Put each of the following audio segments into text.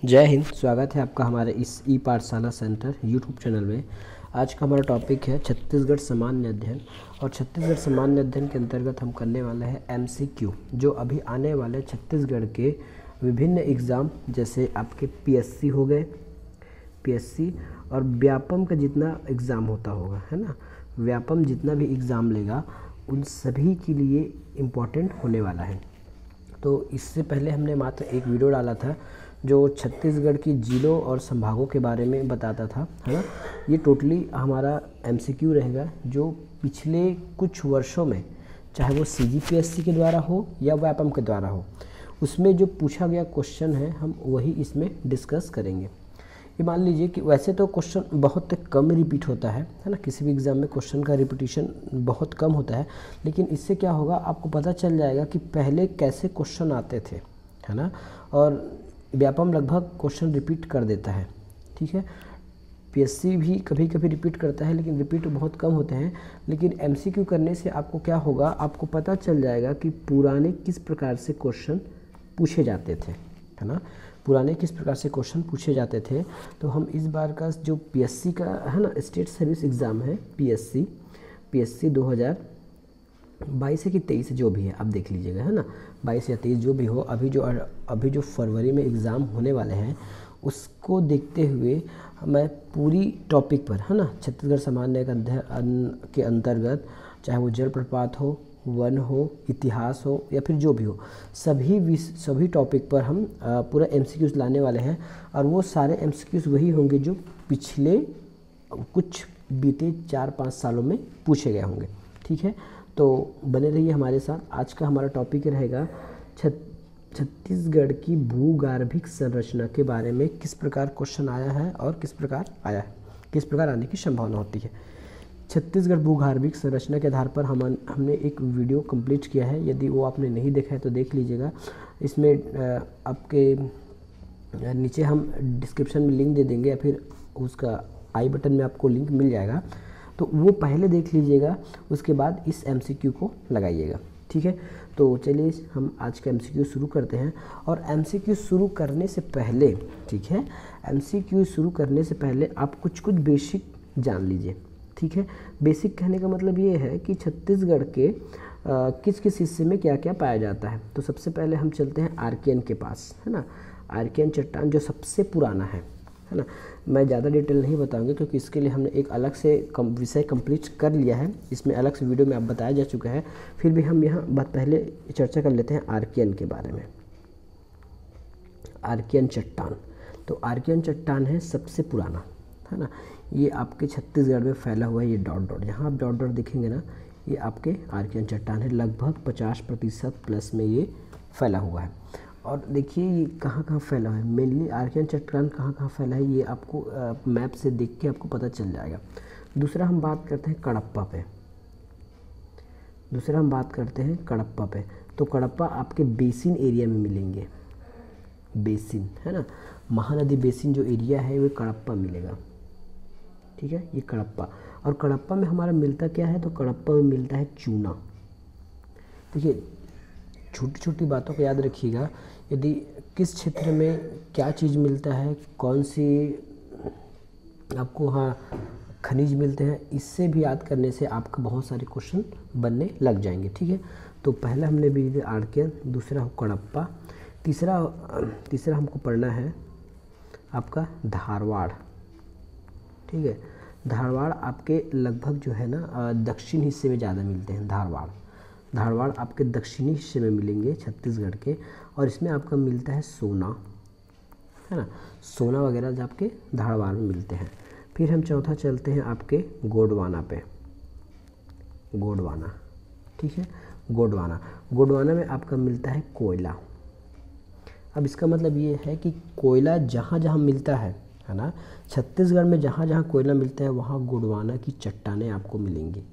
जय हिंद। स्वागत है आपका हमारे इस ई पाठशाला सेंटर यूट्यूब चैनल में। आज का हमारा टॉपिक है छत्तीसगढ़ सामान्य अध्ययन। और छत्तीसगढ़ सामान्य अध्ययन के अंतर्गत हम करने वाले हैं एमसीक्यू, जो अभी आने वाले छत्तीसगढ़ के विभिन्न एग्ज़ाम जैसे आपके पीएससी हो गए, पीएससी और व्यापम का जितना एग्ज़ाम होता होगा, है ना, व्यापम जितना भी एग्ज़ाम लेगा उन सभी के लिए इम्पोर्टेंट होने वाला है। तो इससे पहले हमने मात्र एक वीडियो डाला था जो छत्तीसगढ़ की जिलों और संभागों के बारे में बताता था, है ना। ये टोटली हमारा एमसीक्यू रहेगा जो पिछले कुछ वर्षों में, चाहे वो सीजीपीएससी के द्वारा हो या व्यापम के द्वारा हो, उसमें जो पूछा गया क्वेश्चन है हम वही इसमें डिस्कस करेंगे। ये मान लीजिए कि वैसे तो क्वेश्चन बहुत कम रिपीट होता है ना, किसी भी एग्ज़ाम में क्वेश्चन का रिपीटिशन बहुत कम होता है, लेकिन इससे क्या होगा आपको पता चल जाएगा कि पहले कैसे क्वेश्चन आते थे, है ना। और व्यापम लगभग क्वेश्चन रिपीट कर देता है, ठीक है। पीएससी भी कभी कभी रिपीट करता है, लेकिन रिपीट बहुत कम होते हैं। लेकिन एमसीक्यू करने से आपको क्या होगा, आपको पता चल जाएगा कि पुराने किस प्रकार से क्वेश्चन पूछे जाते थे, है ना, पुराने किस प्रकार से क्वेश्चन पूछे जाते थे। तो हम इस बार का जो पीएससी का है ना, स्टेट सर्विस एग्ज़ाम है, पीएससी 2022 है कि 23 जो भी है आप देख लीजिएगा, है ना, 22 या 23 जो भी हो, अभी जो फरवरी में एग्ज़ाम होने वाले हैं उसको देखते हुए मैं पूरी टॉपिक पर, है ना, छत्तीसगढ़ सामान्य अध्ययन के अंतर्गत चाहे वो जलप्रपात हो, वन हो, इतिहास हो या फिर जो भी हो, सभी टॉपिक पर हम पूरा एमसीक्यूज़ लाने वाले हैं। और वो सारे एमसीक्यूज़ वही होंगे जो पिछले कुछ बीते 4-5 सालों में पूछे गए होंगे, ठीक है। तो बने रहिए हमारे साथ। आज का हमारा टॉपिक रहेगा छत्तीसगढ़ की भूगर्भिक संरचना के बारे में, किस प्रकार क्वेश्चन आया है और किस प्रकार आने की संभावना होती है। छत्तीसगढ़ भूगर्भिक संरचना के आधार पर हमने एक वीडियो कंप्लीट किया है, यदि वो आपने नहीं देखा है तो देख लीजिएगा। इसमें आपके नीचे हम डिस्क्रिप्शन में लिंक दे देंगे या फिर उसका आई बटन में आपको लिंक मिल जाएगा, तो वो पहले देख लीजिएगा, उसके बाद इस एमसीक्यू को लगाइएगा, ठीक है। तो चलिए हम आज का एमसीक्यू शुरू करते हैं। और एमसीक्यू शुरू करने से पहले, ठीक है, एमसीक्यू शुरू करने से पहले आप कुछ बेसिक जान लीजिए, ठीक है। बेसिक कहने का मतलब ये है कि छत्तीसगढ़ के किस किस हिस्से में क्या क्या पाया जाता है। तो सबसे पहले हम चलते हैं आर्कियन के पास, है ना। आर्कियन चट्टान जो सबसे पुराना है ना। मैं ज़्यादा डिटेल नहीं बताऊंगा क्योंकि इसके लिए हमने एक अलग से विषय कंप्लीट कर लिया है, इसमें अलग से वीडियो में आप बताया जा चुका है। फिर भी हम यहाँ पहले चर्चा कर लेते हैं आर्कियन के बारे में। आर्कियन चट्टान, तो आर्कियन चट्टान है सबसे पुराना, है ना। ये आपके छत्तीसगढ़ में फैला हुआ है। ये डॉट यहाँ आप डॉट दिखेंगे ना, ये आपके आर्कियन चट्टान है। लगभग 50% प्लस में ये फैला हुआ है। और देखिए ये कहाँ कहाँ फैला है, मेनली आर्कियन चट्टान कहाँ कहाँ फैला है ये आपको मैप से देख के आपको पता चल जाएगा। दूसरा हम बात करते हैं कड़प्पा पे। तो कड़प्पा आपके बेसिन एरिया में मिलेंगे, बेसिन, है ना, महानदी बेसिन जो एरिया है वो कड़प्पा मिलेगा, ठीक है। ये कड़प्पा, और कड़प्पा में हमारा मिलता क्या है, तो कड़प्पा में मिलता है चूना। देखिए छोटी छोटी बातों को याद रखिएगा, यदि किस क्षेत्र में क्या चीज़ मिलता है, कौन सी आपको वहाँ खनिज मिलते हैं, इससे भी याद करने से आपका बहुत सारे क्वेश्चन बनने लग जाएंगे, ठीक है। तो पहला हमने भी दिया आर्कियन, दूसरा हो कड़प्पा, तीसरा हमको पढ़ना है आपका धारवाड़, ठीक है। धारवाड़ आपके लगभग जो है ना दक्षिण हिस्से में ज़्यादा मिलते हैं। धारवाड़ आपके दक्षिणी हिस्से में मिलेंगे छत्तीसगढ़ के, और इसमें आपका मिलता है सोना, है ना, सोना वगैरह जो आपके धारवाड़ में मिलते हैं। फिर हम चौथा चलते हैं आपके गोंडवाना पे, ठीक है। गोंडवाना में आपका मिलता है कोयला। अब इसका मतलब ये है कि कोयला जहाँ जहाँ मिलता है ना, छत्तीसगढ़ में जहाँ जहाँ कोयला मिलता है वहाँ गोंडवाना की चट्टानें आपको मिलेंगी,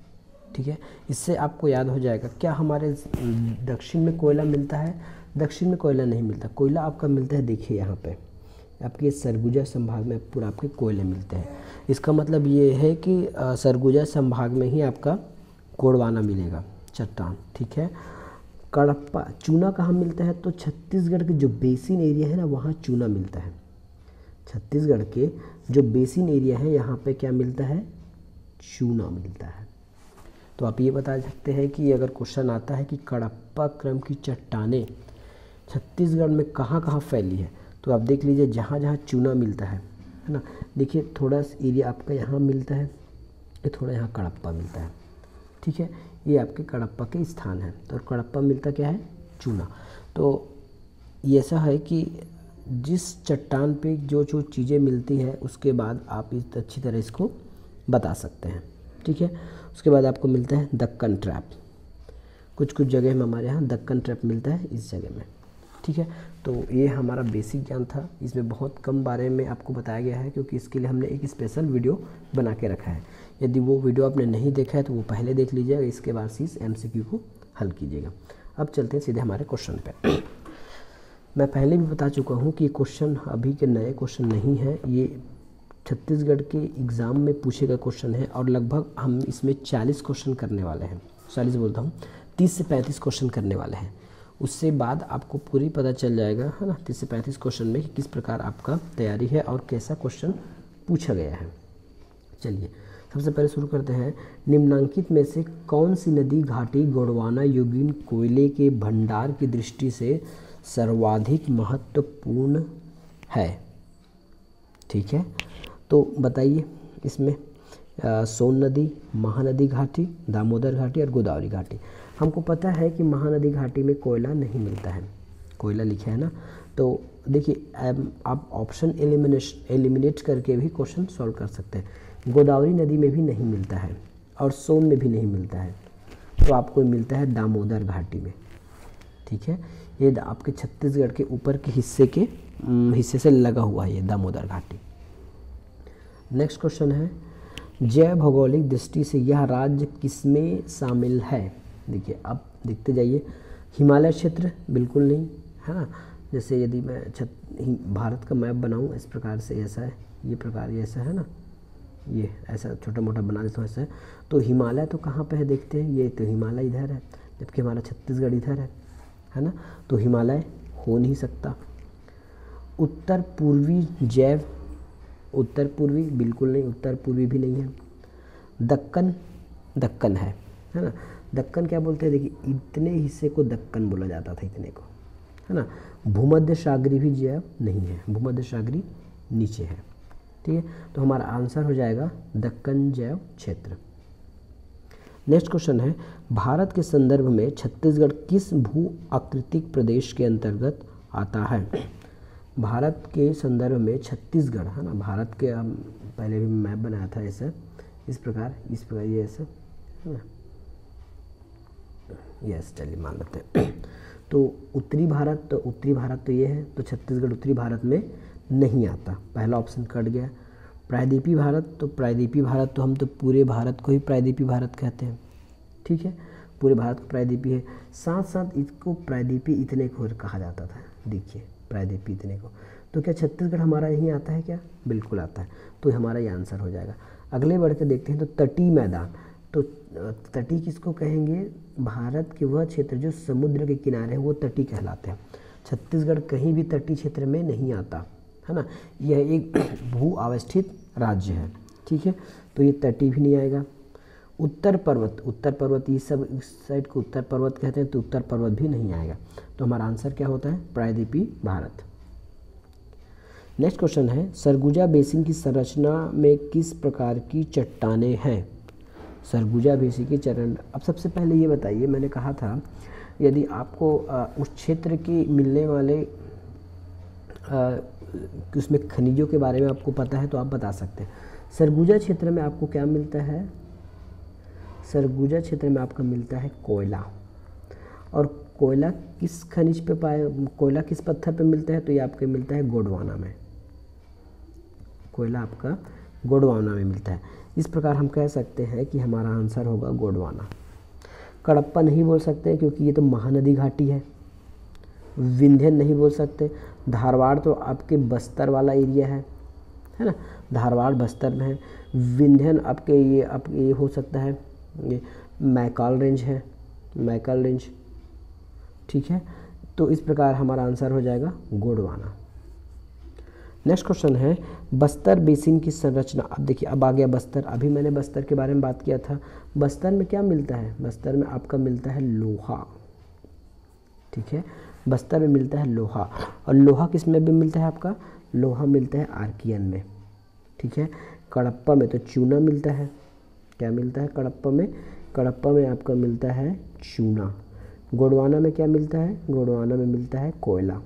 ठीक है। इससे आपको याद हो जाएगा क्या हमारे दक्षिण में कोयला मिलता है, दक्षिण में कोयला नहीं मिलता। कोयला आपका मिलता है, देखिए यहाँ पे आपके सरगुजा संभाग में पूरा आपके कोयले मिलते हैं। इसका मतलब ये है कि सरगुजा संभाग में ही आपका गोंडवाना मिलेगा चट्टान, ठीक है। कड़प्पा चूना कहाँ मिलता है, तो छत्तीसगढ़ के जो बेसिन एरिया है ना वहाँ चूना मिलता है, छत्तीसगढ़ के जो बेसिन एरिया है यहाँ पे क्या मिलता है, चूना मिलता है। तो आप ये बता सकते हैं कि अगर क्वेश्चन आता है कि कडप्पा क्रम की चट्टानें छत्तीसगढ़ में कहाँ कहाँ फैली है, तो आप देख लीजिए जहाँ जहाँ चूना मिलता है ना, देखिए थोड़ा एरिया आपका यहाँ मिलता है, ये थोड़ा यहाँ कडप्पा मिलता है, ठीक है, ये आपके कडप्पा के स्थान है। तो कडप्पा मिलता क्या है, चूना। तो ये ऐसा है कि जिस चट्टान पे जो जो चीज़ें मिलती है उसके बाद आप इस अच्छी तरह इसको बता सकते हैं, ठीक है। उसके बाद आपको मिलता है दक्कन ट्रैप, कुछ कुछ जगह में हमारे यहाँ दक्कन ट्रैप मिलता है इस जगह में, ठीक है। तो ये हमारा बेसिक ज्ञान था, इसमें बहुत कम बारे में आपको बताया गया है क्योंकि इसके लिए हमने एक स्पेशल वीडियो बना के रखा है। यदि वो वीडियो आपने नहीं देखा है तो वो पहले देख लीजिएगा, इसके बाद से इस MCQ को हल कीजिएगा। अब चलते हैं सीधे हमारे क्वेश्चन पे। मैं पहले भी बता चुका हूँ कि क्वेश्चन अभी के नए क्वेश्चन नहीं है, ये छत्तीसगढ़ के एग्ज़ाम में पूछे गए क्वेश्चन है और लगभग हम इसमें 40 क्वेश्चन करने वाले हैं, 40 बोलता हूँ 30 से 35 क्वेश्चन करने वाले हैं। उससे बाद आपको पूरी पता चल जाएगा, है ना, 30 से 35 क्वेश्चन में कि किस प्रकार आपका तैयारी है और कैसा क्वेश्चन पूछा गया है। चलिए सबसे पहले शुरू करते हैं। निम्नांकित में से कौन सी नदी घाटी गोंडवाना युगीन कोयले के भंडार की दृष्टि से सर्वाधिक महत्वपूर्ण है, ठीक है। तो बताइए इसमें सोन नदी, महानदी घाटी, दामोदर घाटी और गोदावरी घाटी। हमको पता है कि महानदी घाटी में कोयला नहीं मिलता है, कोयला लिखा है ना, तो देखिए आप ऑप्शन एलिमिनेट करके भी क्वेश्चन सॉल्व कर सकते हैं। गोदावरी नदी में भी नहीं मिलता है और सोन में भी नहीं मिलता है, तो आपको मिलता है दामोदर घाटी में, ठीक है। ये आपके छत्तीसगढ़ के ऊपर के हिस्से से लगा हुआ है ये दामोदर घाटी। नेक्स्ट क्वेश्चन है, जैव भौगोलिक दृष्टि से यह राज्य किसमें शामिल है। देखिए आप देखते जाइए, हिमालय क्षेत्र बिल्कुल नहीं, है ना। जैसे यदि मैं भारत का मैप बनाऊं इस प्रकार से, ऐसा है ये प्रकार, ये ऐसा है ना, ये ऐसा छोटा मोटा बना देता हूँ ऐसा है, तो हिमालय तो कहाँ पे है देखते हैं, ये तो हिमालय इधर है जबकि हमारा छत्तीसगढ़ इधर है ना, तो हिमालय हो नहीं सकता। उत्तर पूर्वी जैव, उत्तर पूर्वी बिल्कुल नहीं, उत्तर पूर्वी भी नहीं है। दक्कन, दक्कन है ना, दक्कन क्या बोलते हैं, देखिए इतने हिस्से को दक्कन बोला जाता था, इतने को, है ना। भूमध्य सागरी भी जैव नहीं है, भूमध्य सागरी नीचे है, ठीक है। तो हमारा आंसर हो जाएगा दक्कन जैव क्षेत्र। नेक्स्ट क्वेश्चन है, भारत के संदर्भ में छत्तीसगढ़ किस भू आकृतिक प्रदेश के अंतर्गत आता है। भारत के संदर्भ में छत्तीसगढ़, है ना, भारत के पहले भी मैप बनाया था ऐसा, इस प्रकार ये ऐसा, है ना, यस चलिए मान लेते हैं। तो उत्तरी भारत तो ये है, तो छत्तीसगढ़ उत्तरी भारत में नहीं आता, पहला ऑप्शन कट गया। प्रायद्वीपीय भारत, तो प्रायद्वीपीय भारत तो हम तो पूरे भारत को ही प्रायद्वीपीय भारत कहते हैं, ठीक है, पूरे भारत को प्रायद्वीपीय है। साथ साथ इसको प्रायद्वीपीय इतने को कहा जाता था, देखिए प्रायद्वीपीय इतने को। तो क्या छत्तीसगढ़ हमारा यहीं आता है क्या, बिल्कुल आता है, तो हमारा ये आंसर हो जाएगा। अगले बढ़ के देखते हैं, तो तटीय मैदान, तो तटीय किसको कहेंगे, भारत के वह क्षेत्र जो समुद्र के किनारे हैं वो तटीय कहलाते हैं। छत्तीसगढ़ कहीं भी तटीय क्षेत्र में नहीं आता, है ना, यह एक भू अवस्थित राज्य है, ठीक है, तो ये तटीय भी नहीं आएगा। उत्तर पर्वत ये सब इस साइड को उत्तर पर्वत कहते हैं, तो उत्तर पर्वत भी नहीं आएगा, तो हमारा आंसर क्या होता है, प्रायद्वीपीय भारत। नेक्स्ट क्वेश्चन है, सरगुजा बेसिन की संरचना में किस प्रकार की चट्टानें हैं। सरगुजा बेसिन की चरण, अब सबसे पहले ये बताइए, मैंने कहा था यदि आपको उस क्षेत्र की मिलने वाले उसमें खनिजों के बारे में आपको पता है तो आप बता सकते हैं। सरगुजा क्षेत्र में आपको क्या मिलता है, सरगुजा क्षेत्र में आपका मिलता है कोयला, और कोयला किस खनिज पे कोयला किस पत्थर पे मिलता है, तो ये आपको मिलता है गोंडवाना में, कोयला आपका गोंडवाना में मिलता है। इस प्रकार हम कह सकते हैं कि हमारा आंसर होगा गोंडवाना। कडप्पा नहीं बोल सकते क्योंकि ये तो महानदी घाटी है। विंध्यन नहीं बोल सकते। धारवाड़ तो आपके बस्तर वाला एरिया है ना, धारवाड़ बस्तर में है। विंध्यन आपके ये हो सकता है, ये मैकाल रेंज है, मैकाल रेंज, ठीक है। तो इस प्रकार हमारा आंसर हो जाएगा गोंडवाना। नेक्स्ट क्वेश्चन है बस्तर बेसिन की संरचना। अब देखिए अब आ गया बस्तर। अभी मैंने बस्तर के बारे में बात किया था। बस्तर में क्या मिलता है? बस्तर में आपका मिलता है लोहा, ठीक है, बस्तर में मिलता है लोहा। और लोहा किस में भी मिलता है? आपका लोहा मिलता है आर्कियन में, ठीक है। कड़प्पा में तो चूना मिलता है। क्या मिलता है कड़प्पा में? कड़प्पा में आपका मिलता है चूना। गोंडवाना में क्या मिलता है? गोंडवाना में मिलता है कोयला,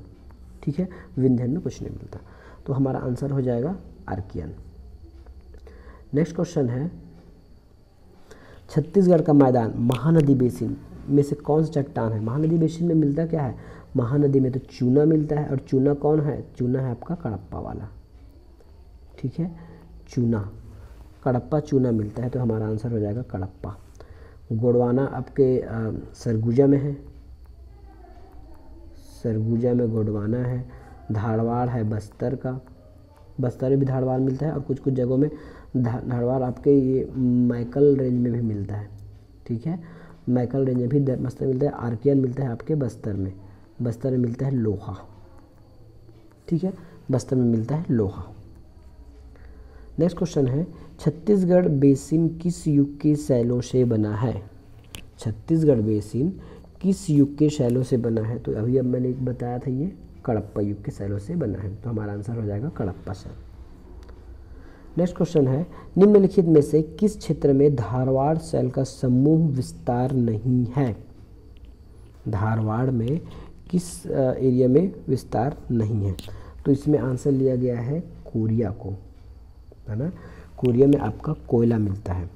ठीक है। विंध्यन में कुछ नहीं मिलता। तो हमारा आंसर हो जाएगा आर्कियन। नेक्स्ट क्वेश्चन है छत्तीसगढ़ का मैदान महानदी बेसिन में से कौन सा चट्टान है? महानदी बेसिन में मिलता क्या है? महानदी में तो चूना मिलता है। और चूना कौन है? चूना है आपका कड़प्पा वाला, ठीक है। चूना, कड़प्पा चूना मिलता है। तो हमारा आंसर हो जाएगा कड़प्पा। गोंडवाना आपके सरगुजा में है, सरगुजा में गोंडवाना है। धारवाड़ है बस्तर का, बस्तर में भी धारवाड़ मिलता है। और कुछ कुछ जगहों में धारवाड़ आपके ये मैकल रेंज में भी मिलता है, ठीक है। मैकल रेंज में भी बस्तर मिलता है। आर्कियन मिलता है आपके बस्तर में। बस्तर में मिलता है लोहा, ठीक है, बस्तर में मिलता है लोहा। नेक्स्ट क्वेश्चन है छत्तीसगढ़ बेसिन किस युग के शैलों से बना है? छत्तीसगढ़ बेसिन किस युग के शैलों से बना है? तो अभी अब मैंने एक बताया था, ये कड़प्पा युग के शैलों से बना है। तो हमारा आंसर हो जाएगा कड़प्पा शैल। नेक्स्ट क्वेश्चन है निम्नलिखित में से किस क्षेत्र में धारवाड़ शैल का समूह विस्तार नहीं है? धारवाड़ में किस एरिया में विस्तार नहीं है? तो इसमें आंसर लिया गया है कोरिया को, है ना। कोरिया में आपका कोयला मिलता है।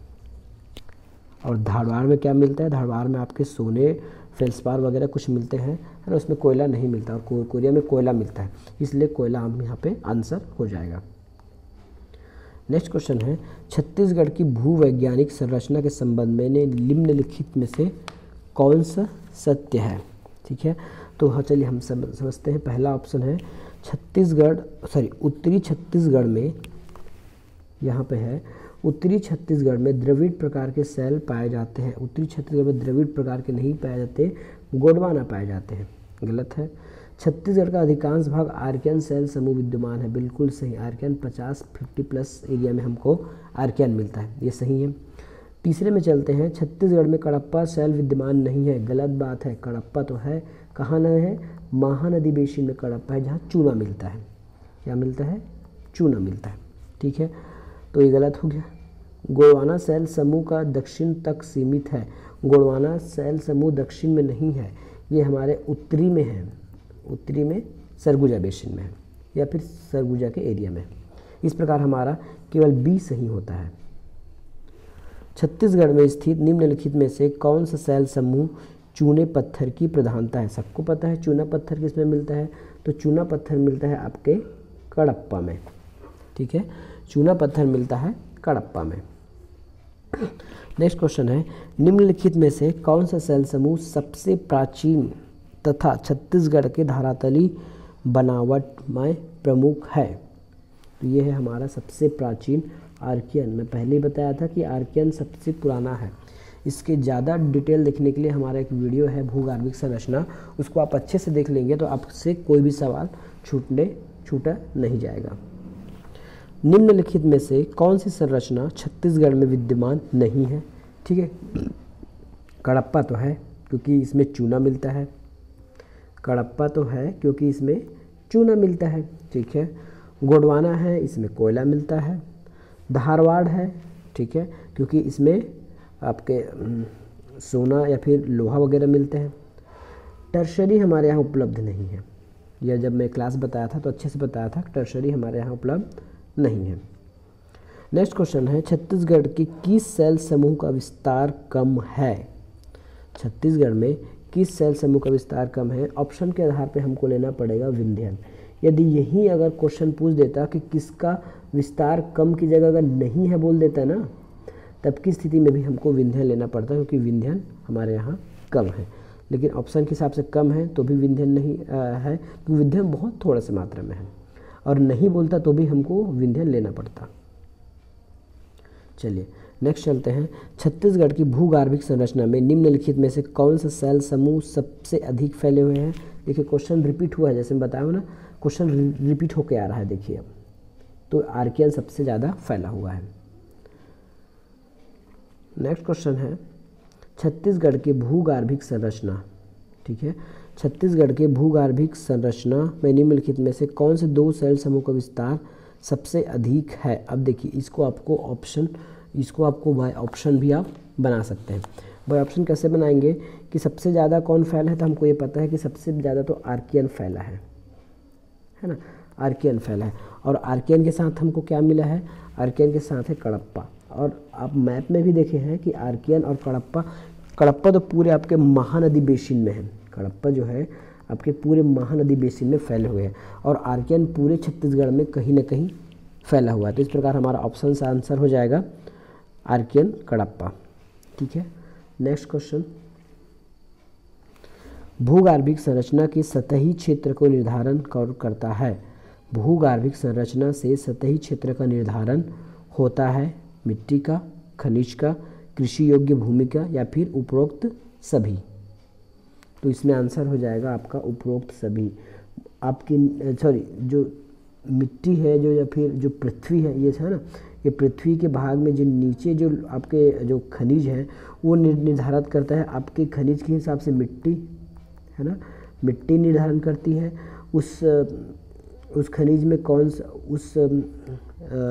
और धारवाड़ में क्या मिलता है? धारवाड़ में आपके सोने, फेल्सपार वगैरह कुछ मिलते हैं, है ना। उसमें कोयला नहीं मिलता। और कोरिया में कोयला मिलता है, इसलिए कोयला हम यहाँ पे आंसर हो जाएगा। नेक्स्ट क्वेश्चन है छत्तीसगढ़ की भूवैज्ञानिक संरचना के संबंध में निम्नलिखित में से कौन सा सत्य है? ठीक है, तो हाँ चलिए हम समझते हैं। पहला ऑप्शन है उत्तरी छत्तीसगढ़ में, यहाँ पे है उत्तरी छत्तीसगढ़ में द्रविड़ प्रकार के सेल पाए जाते हैं। उत्तरी छत्तीसगढ़ में द्रविड़ प्रकार के नहीं पाए जाते, गोंडवाना पाए जाते हैं। गलत है। छत्तीसगढ़ का अधिकांश भाग आर्कियन सेल समूह विद्यमान है। बिल्कुल सही। आर्कियन 50-50+ एरिया में हमको आर्कियन मिलता है, ये सही है। तीसरे में चलते हैं। छत्तीसगढ़ में कड़प्पा सेल विद्यमान नहीं है। गलत बात है। कड़प्पा तो है, कहाँ न है? महानदी बेसिन में कड़प्पा है, जहाँ चूना मिलता है। क्या मिलता है? चूना मिलता है, ठीक है। तो ये गलत हो गया। गोंडवाना सेल समूह का दक्षिण तक सीमित है। गोंडवाना सेल समूह दक्षिण में नहीं है, ये हमारे उत्तरी में है। उत्तरी में सरगुजा बेसिन में है, या फिर सरगुजा के एरिया में। इस प्रकार हमारा केवल बी सही होता है। छत्तीसगढ़ में स्थित निम्नलिखित में से कौन सा सेल समूह चूने पत्थर की प्रधानता है? सबको पता है चूना पत्थर किसमें मिलता है, तो चूना पत्थर मिलता है आपके कड़प्पा में, ठीक है। चूना पत्थर मिलता है कड़प्पा में। नेक्स्ट क्वेश्चन है निम्नलिखित में से कौन सा सेल समूह सबसे प्राचीन तथा छत्तीसगढ़ के धरातली बनावट में प्रमुख है? तो ये है हमारा सबसे प्राचीन आर्कियन। मैं पहले ही बताया था कि आर्कियन सबसे पुराना है। इसके ज़्यादा डिटेल देखने के लिए हमारा एक वीडियो है भूगर्भिक संरचना, उसको आप अच्छे से देख लेंगे तो आपसे कोई भी सवाल छूटा नहीं जाएगा। निम्नलिखित में से कौन सी संरचना छत्तीसगढ़ में विद्यमान नहीं है? ठीक है, कड़प्पा तो है क्योंकि इसमें चूना मिलता है। कड़प्पा तो है क्योंकि इसमें चूना मिलता है, ठीक है। गोंडवाना है, इसमें कोयला मिलता है। धारवाड़ है, ठीक है, क्योंकि इसमें आपके सोना या फिर लोहा वगैरह मिलते हैं। टर्शरी हमारे यहाँ उपलब्ध नहीं है। यह जब मैं क्लास बताया था तो अच्छे से बताया था, टर्शरी हमारे यहाँ उपलब्ध नहीं है। नेक्स्ट क्वेश्चन है छत्तीसगढ़ की किस सेल समूह का विस्तार कम है? छत्तीसगढ़ में किस सेल समूह का विस्तार कम है? ऑप्शन के आधार पे हमको लेना पड़ेगा विंध्यन। यदि यही अगर क्वेश्चन पूछ देता कि किसका विस्तार कम की जगह अगर नहीं है बोल देता ना, तब की स्थिति में भी हमको विंध्यन लेना पड़ता, क्योंकि विंध्यन हमारे यहाँ कम है। लेकिन ऑप्शन के हिसाब से कम है तो भी विंध्यन नहीं है, क्योंकि विंध्यन बहुत थोड़ा सा मात्रा में है, और नहीं बोलता तो भी हमको विंध्यन लेना पड़ता। चलिए नेक्स्ट चलते हैं। छत्तीसगढ़ की भूगर्भिक संरचना में निम्नलिखित में से कौन सा सेल समूह सबसे अधिक फैले हुए हैं? देखिए क्वेश्चन रिपीट हुआ है, जैसे मैं बताया ना, क्वेश्चन रिपीट होके आ रहा है देखिए अब। तो आर्कियन सबसे ज़्यादा फैला हुआ है। नेक्स्ट क्वेश्चन है छत्तीसगढ़ के भूगर्भिक संरचना। ठीक है, छत्तीसगढ़ के भूगर्भिक संरचना में निम्नलिखित में से कौन से दो सेल समूह का विस्तार सबसे अधिक है। अब देखिए इसको आपको बाय ऑप्शन भी आप बना सकते हैं। बाय ऑप्शन कैसे बनाएंगे कि सबसे ज़्यादा कौन फैला है, तो हमको ये पता है कि सबसे ज़्यादा तो आर्कियन फैला है ना, आर्कियन फैला है। और आर्कियन के साथ हमको क्या मिला है, आर्कियन के साथ है कडप्पा। और आप मैप में भी देखे हैं कि आर्कियन और कडप्पा तो पूरे आपके महानदी बेसिन में है। कडप्पा जो है आपके पूरे महानदी बेसिन में फैले हुए हैं और आर्कियन पूरे छत्तीसगढ़ में कहीं ना कहीं फैला हुआ है। तो इस प्रकार हमारा ऑप्शन से आंसर हो जाएगा आर्कियन कडप्पा। ठीक है, नेक्स्ट क्वेश्चन, भूगर्भिक संरचना के सतही क्षेत्र को निर्धारण करता है। भूगर्भिक संरचना से सतही क्षेत्र का निर्धारण होता है मिट्टी का, खनिज का, कृषि योग्य भूमि का या फिर उपरोक्त सभी। तो इसमें आंसर हो जाएगा आपका उपरोक्त सभी। आपकी जो मिट्टी है जो या फिर जो पृथ्वी है ये है ना, ये पृथ्वी के भाग में जो नीचे जो आपके जो खनिज है वो निर्धारित करता है आपके खनिज के हिसाब से मिट्टी है ना, मिट्टी निर्धारण करती है उस खनिज में कौन सा उस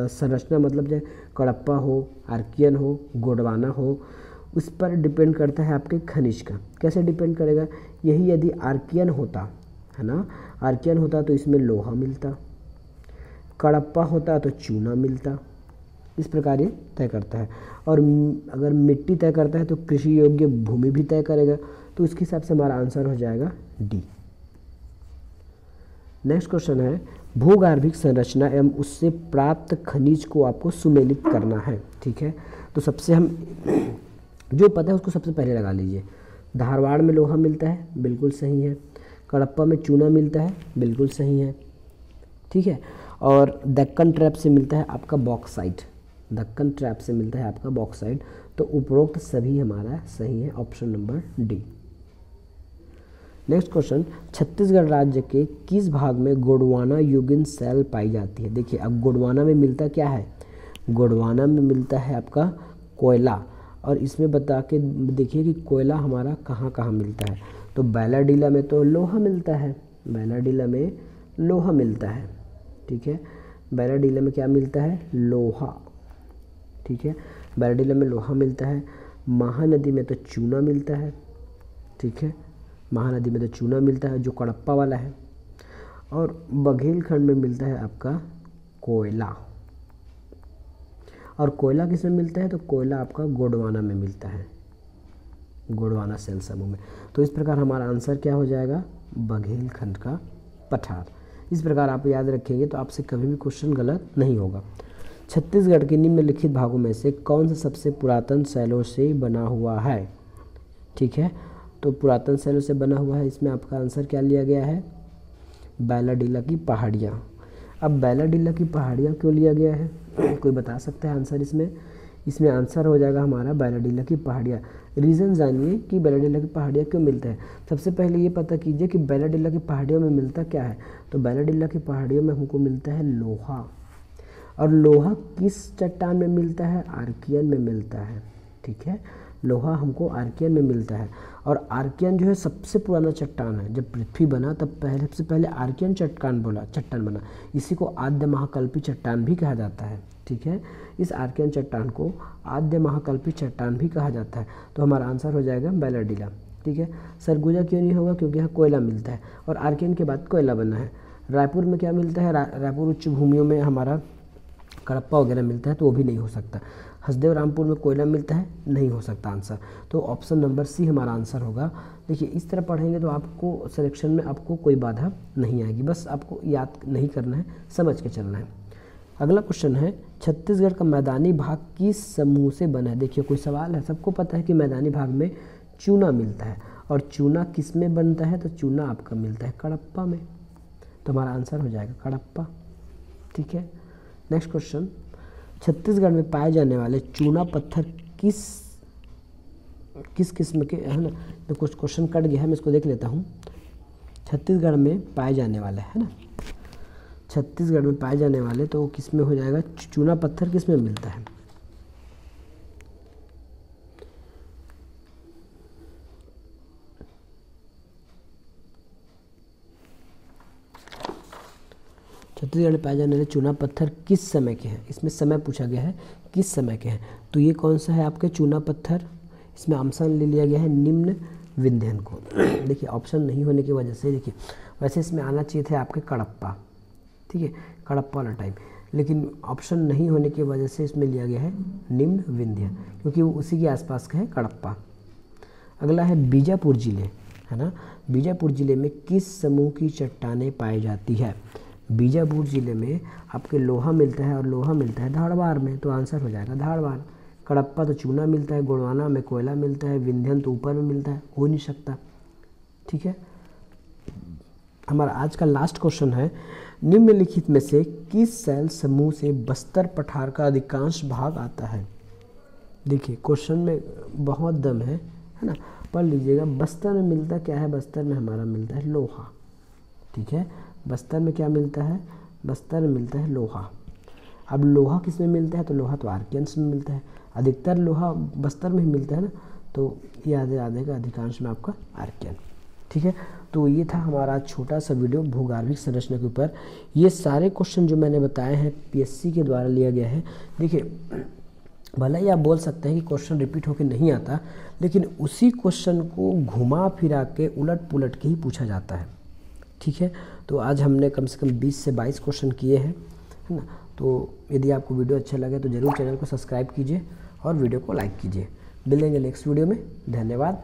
संरचना मतलब चाहे कडप्पा हो, आर्कियन हो, गोंडवाना हो, उस पर डिपेंड करता है आपके खनिज का। कैसे डिपेंड करेगा, यही यदि आर्कियन होता है ना, आर्कियन होता तो इसमें लोहा मिलता, कडप्पा होता तो चूना मिलता। इस प्रकार ये तय करता है। और अगर मिट्टी तय करता है तो कृषि योग्य भूमि भी तय करेगा। तो उसके हिसाब से हमारा आंसर हो जाएगा डी। नेक्स्ट क्वेश्चन है भूगर्भिक संरचना एवं उससे प्राप्त खनिज को आपको सुमेलित करना है। ठीक है, तो सबसे हम जो पता है उसको सबसे पहले लगा लीजिए। धारवाड़ में लोहा मिलता है, बिल्कुल सही है। कडप्पा में चूना मिलता है, बिल्कुल सही है। ठीक है, और दक्कन ट्रैप से मिलता है आपका बॉक्साइट, दक्कन ट्रैप से मिलता है आपका बॉक्साइट। तो उपरोक्त सभी हमारा सही है, option number D. Next question, Chhattisgarh राज्य के किस भाग में गोंडवाना युगिन सेल पाई जाती है। देखिए अब गोंडवाना में मिलता क्या है, गोंडवाना में मिलता है आपका कोयला। और इसमें बता के देखिए कि कोयला हमारा कहाँ कहाँ मिलता है। तो बैलाडीला में तो लोहा मिलता है, बैलाडीला में लोहा मिलता है। ठीक है, बैलाडीला में क्या मिलता है, लोहा। ठीक है, बैलाडीला में लोहा मिलता है। महानदी में तो चूना मिलता है। ठीक है, महानदी में तो चूना मिलता है जो कडप्पा वाला है। और बघेलखंड में मिलता है आपका कोयला। और कोयला किस में मिलता है, तो कोयला आपका गोंडवाना में मिलता है, गोंडवाना सेल समूह में। तो इस प्रकार हमारा आंसर क्या हो जाएगा, बघेलखंड का पठार। इस प्रकार आप याद रखेंगे तो आपसे कभी भी क्वेश्चन गलत नहीं होगा। छत्तीसगढ़ के निम्नलिखित भागों में से कौन सा सबसे पुरातन शैलों से बना हुआ है। ठीक है, तो पुरातन शैलों से बना हुआ है, इसमें आपका आंसर क्या लिया गया है, बैलाडीला की पहाड़ियाँ। अब बैलाडीला की पहाड़ियाँ क्यों लिया गया है, कोई बता सकता है आंसर इसमें आंसर हो जाएगा हमारा बैलाडीला की पहाड़ियाँ। रीज़न जानिए कि बैलाडीला की पहाड़ियाँ क्यों मिलता है। सबसे पहले ये पता कीजिए कि बैलाडीला की पहाड़ियों में मिलता क्या है। तो बैलाडीला की पहाड़ियों में हमको मिलता है लोहा। और लोहा किस चट्टान में मिलता है, आर्कियन में मिलता है। ठीक है, लोहा हमको आर्कियन में मिलता है। और आर्कियन जो है सबसे पुराना चट्टान है। जब पृथ्वी बना तब सबसे पहले आर्कियन चट्टान बना। इसी को आद्य महाकल्पी चट्टान भी कहा जाता है। ठीक है, इस आर्कियन चट्टान को आद्य महाकल्पी चट्टान भी कहा जाता है। तो हमारा आंसर हो जाएगा बैलाडीला। ठीक है, सरगुजा क्यों नहीं होगा, क्योंकि यहाँ कोयला मिलता है और आर्कियन के बाद कोयला बना है। रायपुर में क्या मिलता है, रायपुर उच्च भूमियों में हमारा कडप्पा वगैरह मिलता है, तो वो भी नहीं हो सकता। हसदेव रामपुर में कोयला मिलता है, नहीं हो सकता आंसर। तो ऑप्शन नंबर सी हमारा आंसर होगा। देखिए इस तरह पढ़ेंगे तो आपको सिलेक्शन में आपको कोई बाधा नहीं आएगी, बस आपको याद नहीं करना है, समझ के चलना है। अगला क्वेश्चन है छत्तीसगढ़ का मैदानी भाग किस समूह से बना है। देखिए कोई सवाल है, सबको पता है कि मैदानी भाग में चूना मिलता है। और चूना किस में बनता है, तो चूना आपका मिलता है कडप्पा में। तो हमारा आंसर हो जाएगा कडप्पा। ठीक है, नेक्स्ट क्वेश्चन, छत्तीसगढ़ में पाए जाने वाले चूना पत्थर किस किस्म के है ना। तो कुछ क्वेश्चन कट गया है, मैं इसको देख लेता हूँ। छत्तीसगढ़ में पाए जाने वाले है ना, छत्तीसगढ़ में पाए जाने वाले, तो वो किस में हो जाएगा, चूना पत्थर किस में मिलता है। छत्तीसगढ़ में पाए जाने वाले चूना पत्थर किस समय के हैं, इसमें समय पूछा गया है किस समय के हैं। तो ये कौन सा है आपके चूना पत्थर, इसमें ऑप्शन ले लिया गया है निम्न विंध्यन को। देखिए ऑप्शन नहीं होने की वजह से, देखिए वैसे इसमें आना चाहिए थे आपके कडप्पा, ठीक है, कडप्पा वाला टाइम, लेकिन ऑप्शन नहीं होने की वजह से इसमें लिया गया है निम्न विंध्य, क्योंकि वो उसी के आसपास का है कडप्पा। अगला है बीजापुर जिले, है ना, बीजापुर जिले में किस समूह की चट्टानें पाई जाती है। बीजापुर जिले में आपके लोहा मिलता है और लोहा मिलता है धारवाड़ में, तो आंसर हो जाएगा धारवाड़। कडप्पा तो चूना मिलता है, गोंडवाना में कोयला मिलता है, विंध्यन तो ऊपर में मिलता है, हो नहीं सकता, ठीक है। हमारा आज का लास्ट क्वेश्चन है, निम्नलिखित में से किस शैल समूह से बस्तर पठार का अधिकांश भाग आता है। देखिए क्वेश्चन में बहुत दम है ना, पढ़ लीजिएगा। बस्तर में मिलता क्या है, बस्तर में हमारा मिलता है लोहा, ठीक है। बस्तर में क्या मिलता है, बस्तर में मिलता है लोहा। अब लोहा किस में मिलता है, तो लोहा तो आर्कियंस में मिलता है, अधिकतर लोहा बस्तर में ही मिलता है ना, तो याद आएगा अधिकांश में आपका आर्कियन, ठीक है। तो ये था हमारा छोटा सा वीडियो भूगर्भिक संरचना के ऊपर। ये सारे क्वेश्चन जो मैंने बताए हैं पीएससी के द्वारा लिया गया है। देखिए भले ही आप बोल सकते हैं कि क्वेश्चन रिपीट होकर नहीं आता, लेकिन उसी क्वेश्चन को घुमा फिरा के उलट पुलट के ही पूछा जाता है, ठीक है। तो आज हमने कम से कम 20 से 22 क्वेश्चन किए हैं, है ना। तो यदि आपको वीडियो अच्छा लगे तो ज़रूर चैनल को सब्सक्राइब कीजिए और वीडियो को लाइक कीजिए। मिलेंगे नेक्स्ट वीडियो में, धन्यवाद।